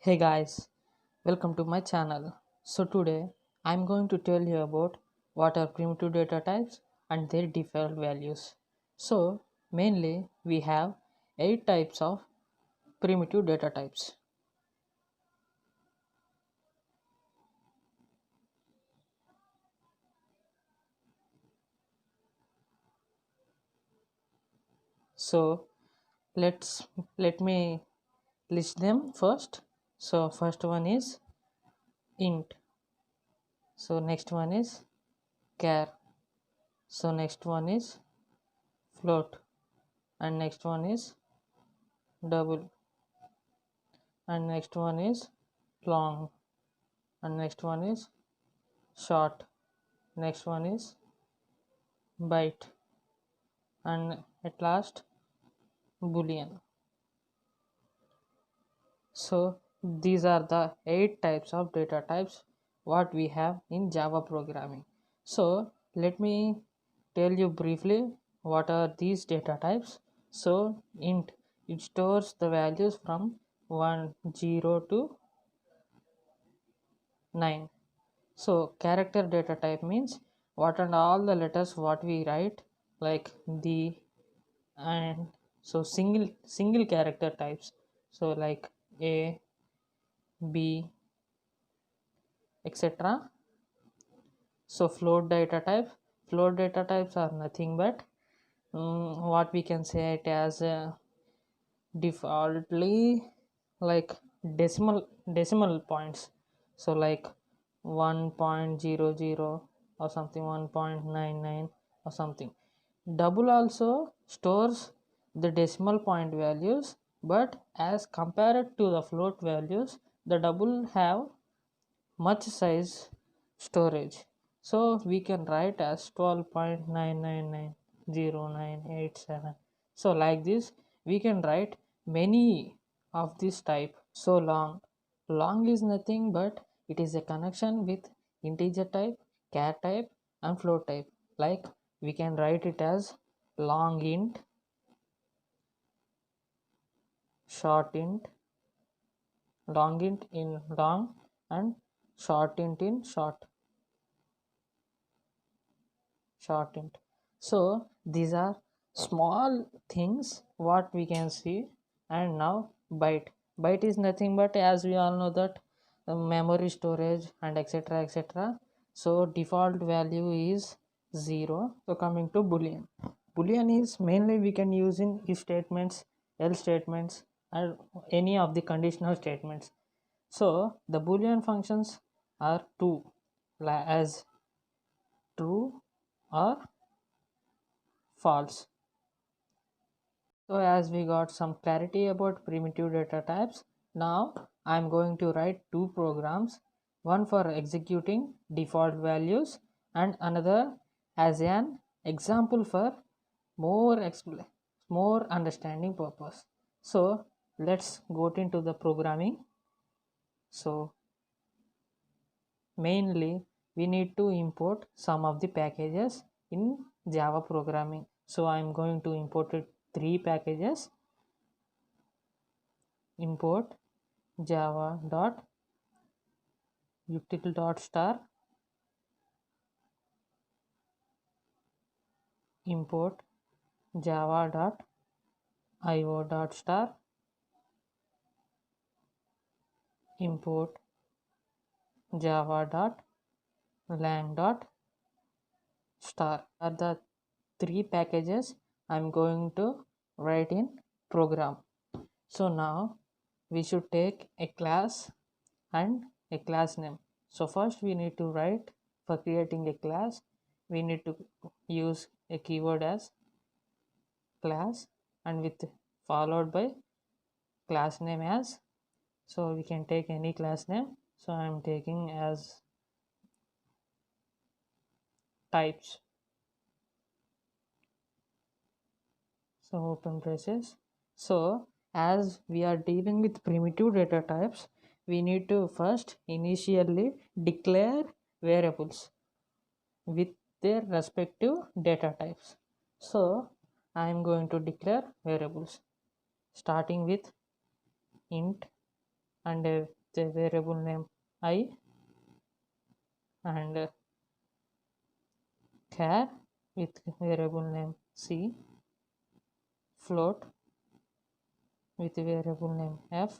Hey guys, welcome to my channel. So today I'm going to tell you about what are primitive data types and their default values. So mainly we have 8 types of primitive data types. So let me list them first. So first one is int. So next one is char. So next one is float, and next one is double, and next one is long, and next one is short, next one is byte, and at last boolean. So these are the 8 types of data types what we have in Java programming. So let me tell you briefly what are these data types. So int, it stores the values from 1 0 to 9. So character data type means what and all the letters what we write, like the and so single character types, so like A, B, etc. So float data types are nothing but what we can say it as defaultly like decimal points, so like 1.00 or something, 1.99 or something. Double also stores the decimal point values, but as compared to the float values, the double have much size storage. So we can write as 12.9990987. So like this, we can write many of this type. So long is nothing but it is a connection with integer type, char type, and float type. Like we can write it as long int, short int, long int in long, and short int in shortened. So these are small things what we can see. And now byte is nothing but, as we all know, that memory storage and etc. So default value is 0. So coming to boolean is mainly we can use in if statements, else statements, and any of the conditional statements. So the boolean functions are two, as true or false. So as we got some clarity about primitive data types, now I am going to write two programs, one for executing default values and another as an example for more more understanding purpose. So let's go into the programming. So mainly we need to import some of the packages in Java programming. So I am going to import it 3 packages. Import java dot util dot star, import java dot io dot star, import java dot lang dot star are the 3 packages I'm going to write in program. So now we should take a class and a class name. So first we need to write, for creating a class we need to use a keyword as class and with followed by class name as, so we can take any class name. So I'm taking as types. So open braces. So as we are dealing with primitive data types, we need to first initially declare variables with their respective data types. So I am going to declare variables starting with int and a with a variable name I, and char with variable name C, float with variable name F,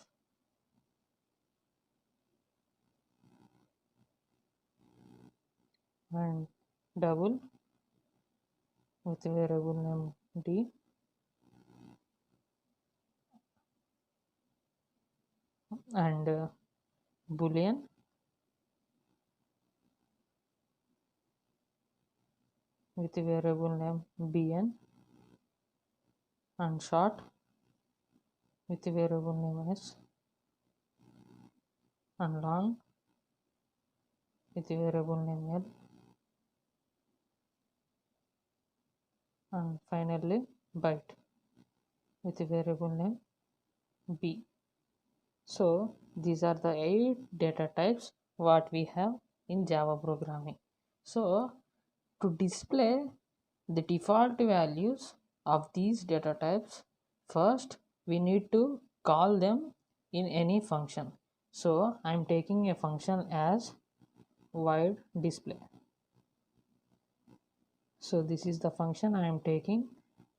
and double with variable name D, and boolean with variable name bn, and short with variable name s, and long with variable name l, and finally byte with variable name b. So these are the 8 data types what we have in Java programming. So to display the default values of these data types, first we need to call them in any function. So I am taking a function as void display. So this is the function I am taking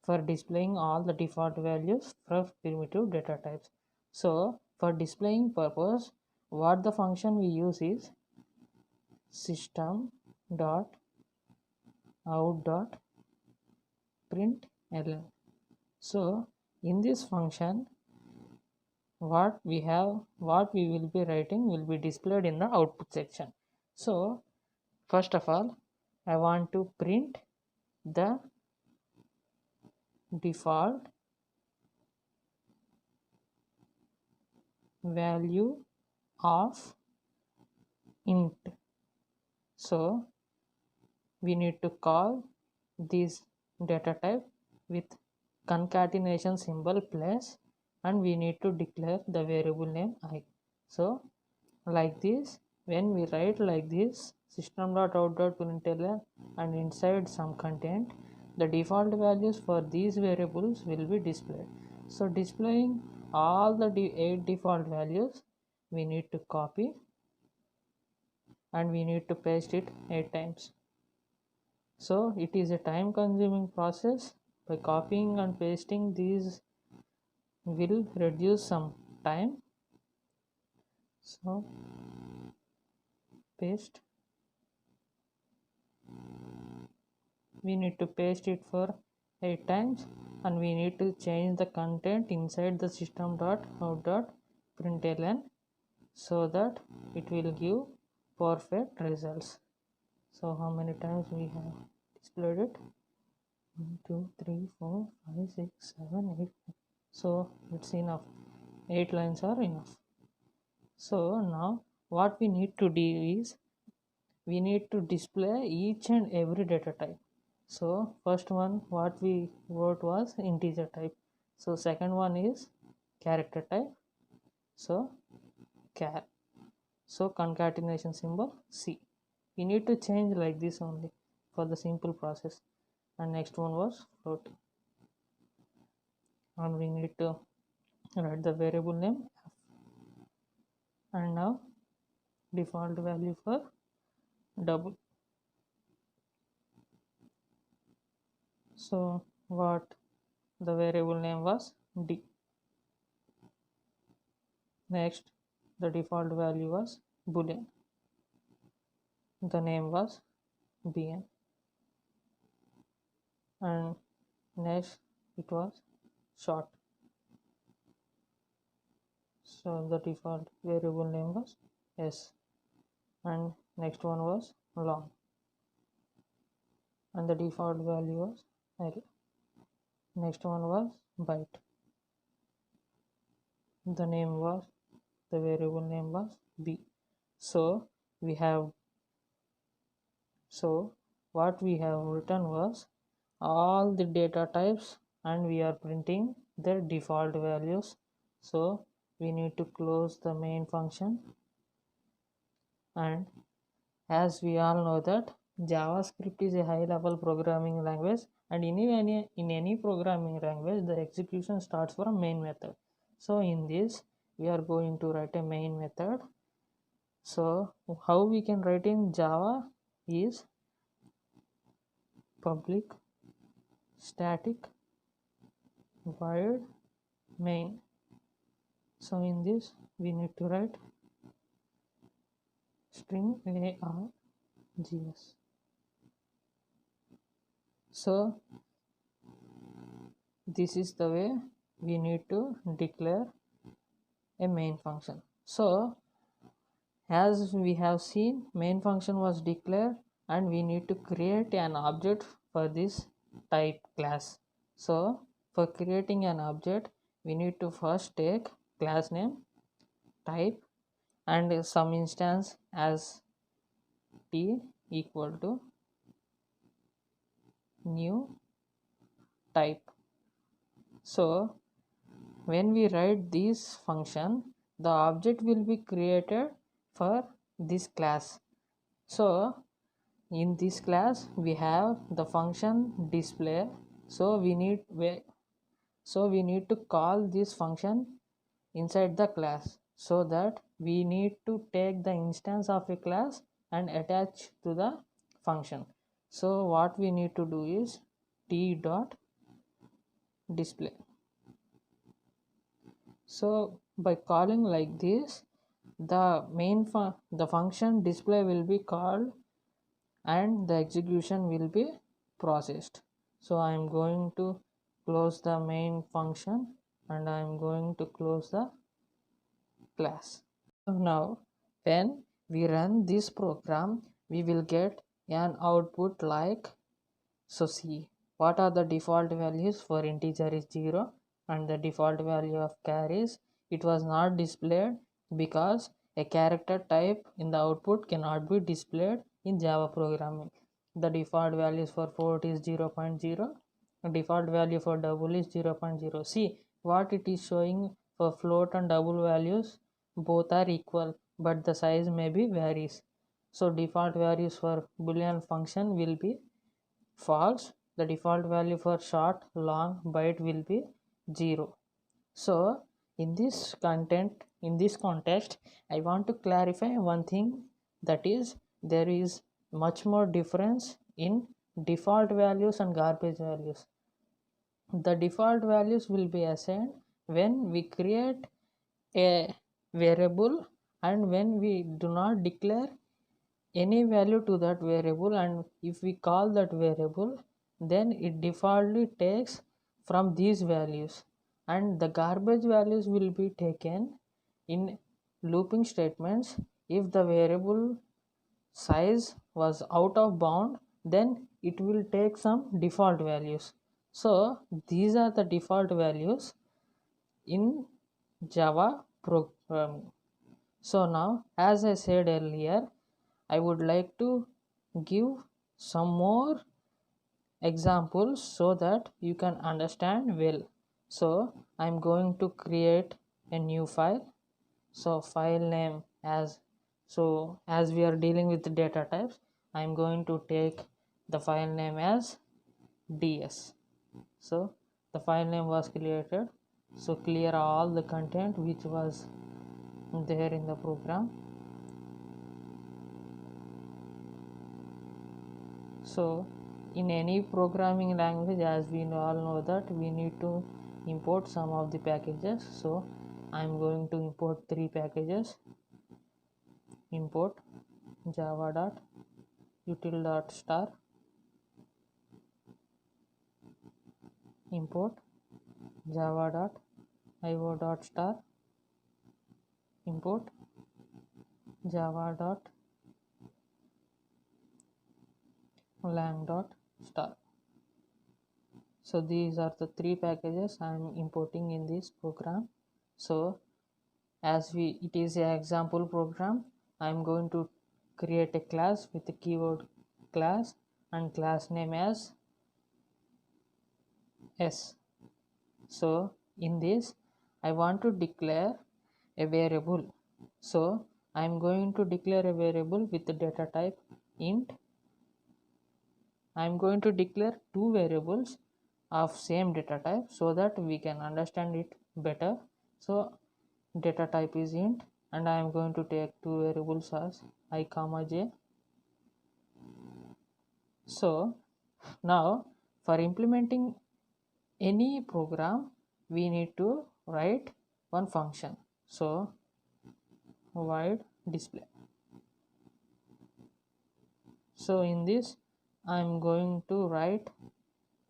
for displaying all the default values for primitive data types. So for displaying purpose, what the function we use is system dot out dot println. So in this function, what we will be writing will be displayed in the output section. So first of all, I want to print the default value of int. So we need to call this data type with concatenation symbol plus, and we need to declare the variable name I. So like this, when we write like this system.out.println and inside some content, the default values for these variables will be displayed. So displaying all the 8 default values, we need to copy and we need to paste it 8 times. So it is a time consuming process. By copying and pasting these will reduce some time. So paste, we need to paste it for 8 times, and we need to change the content inside the system.out.println so that it will give perfect results. So how many times we have displayed it? 1 2 3 4 5 6 7 8. So it's enough, 8 lines are enough. So now what we need to do is we need to display each and every data type. So first one what we wrote was integer type. So second one is character type. So char. So concatenation symbol C. We need to change like this only for the simple process. And next one was float. And we need to write the variable name F. And now default value for double. So what the variable name was D. Next the default value was boolean, the name was bn, and next it was short. So the default variable name was s, and next one was long, and the default value was l. Next one was byte, the variable name was b. So what we have written was all the data types, and we are printing their default values. So we need to close the main function, and as we all know that JavaScript is a high level programming language, and in any programming language the execution starts from main method. So in this we are going to write a main method. So how we can write in Java is public static void main. So in this we need to write string args. So this is the way we need to declare a main function. So as we have seen, main function was declared and we need to create an object for this type class. So for creating an object, we need to first take class name, type, and some instance as t equal to new type. So when we write this function, the object will be created for this class. So in this class we have the function display. So we need to call this function inside the class, so that we need to take the instance of a class and attach to the function. So what we need to do is t dot display. So by calling like this, the function display will be called and the execution will be processed. So I am going to close the main function and I am going to close the class. So now when we run this program, we will get an output like, so see, what are the default values for integer is 0 and the default value of char is, it was not displayed because a character type in the output cannot be displayed in Java programming. The default values for float is 0.0, default value for double is 0.0. See what it is showing for float and double values, both are equal but the size may be varies. So default values for boolean function will be false. The default value for short long byte will be 0. So in this context, I want to clarify one thing, that is there is much more difference in default values and garbage values. The default values will be assigned when we create a variable and when we do not declare any value to that variable, and if we call that variable, then it defaultly takes from these values, and the garbage values will be taken in looping statements. If the variable size was out of bound, then it will take some default values. So these are the default values in Java programming. So now, as I said earlier, I would like to give some more examples so that you can understand well. So I'm going to create a new file. So file name as we are dealing with data types, I'm going to take the file name as ds. So the file name was created. So clear all the content which was there in the program. So in any programming language, as we all know that we need to import some of the packages. So I am going to import 3 packages. Import java.util.star, import java.io.star, import java.lang.star. So these are the 3 packages I am importing in this program. So as it is an example program, I am going to create a class with the keyword class and class name as s. So in this I want to declare a variable. So I am going to declare a variable with the data type int. I am going to declare 2 variables of same data type so that we can understand it better. So data type is int, and I am going to take two variables as I comma j. So now for implementing any program we need to write one function. So void display. So in this I am going to write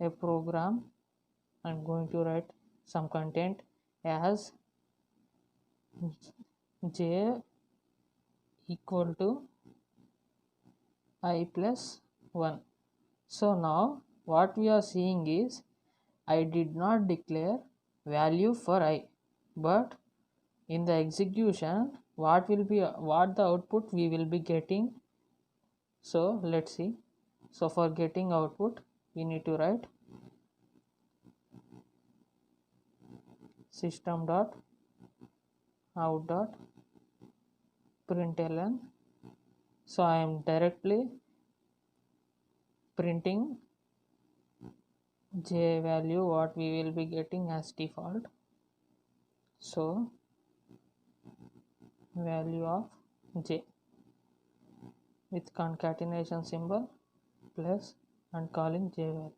a program. I'm going to write some content as j equal to I plus 1. So now what we are seeing is I did not declare value for I, but in the execution what the output we will be getting. So let's see. So for getting output we need to write system dot out dot println. So I am directly printing j value what we will be getting as default. So value of j with concatenation symbol plus and calling j value.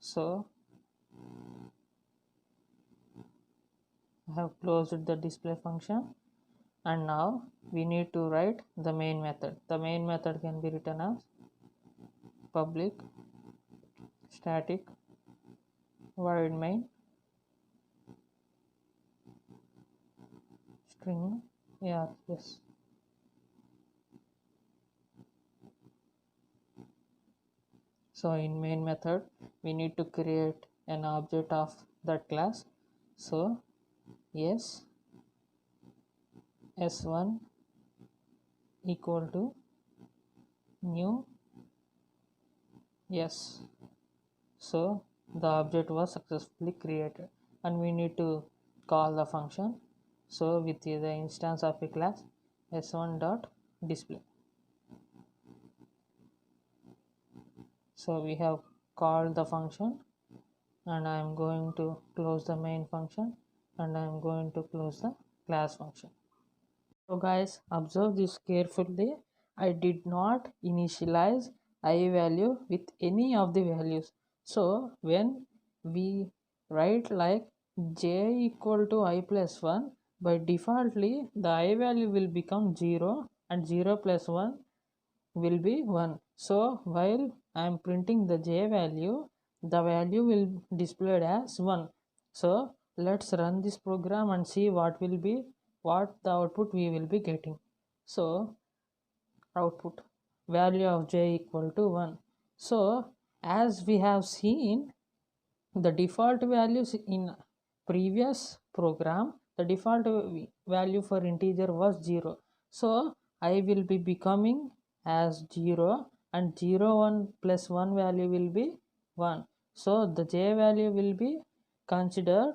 So I have closed the display function, and now we need to write the main method. The main method can be written as public static void main string yes. So in main method we need to create an object of that class. So yes s1 equal to new yes. So the object was successfully created, and we need to call the function. So with the instance of a class s1 dot display. So we have called the function, and I am going to close the main function, and I am going to close the class function. So guys, observe this carefully. I did not initialize I value with any of the values. So when we write like j equal to I plus 1, by defaultly the I value will become 0 and 0 plus 1 will be 1. So while I am printing the j value, the value will displayed as 1. So let's run this program and see what the output we will be getting. So output value of j equal to 1. So as we have seen, the default values in previous program, the default value for integer was 0. So I will be becoming as 0, and 0 1 plus 1 value will be 1. So the j value will be considered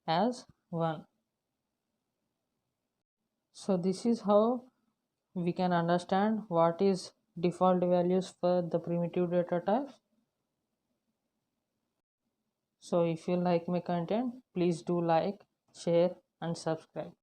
as 1. So this is how we can understand what is default values for the primitive data types. So if you like my content, please do like, share and subscribe.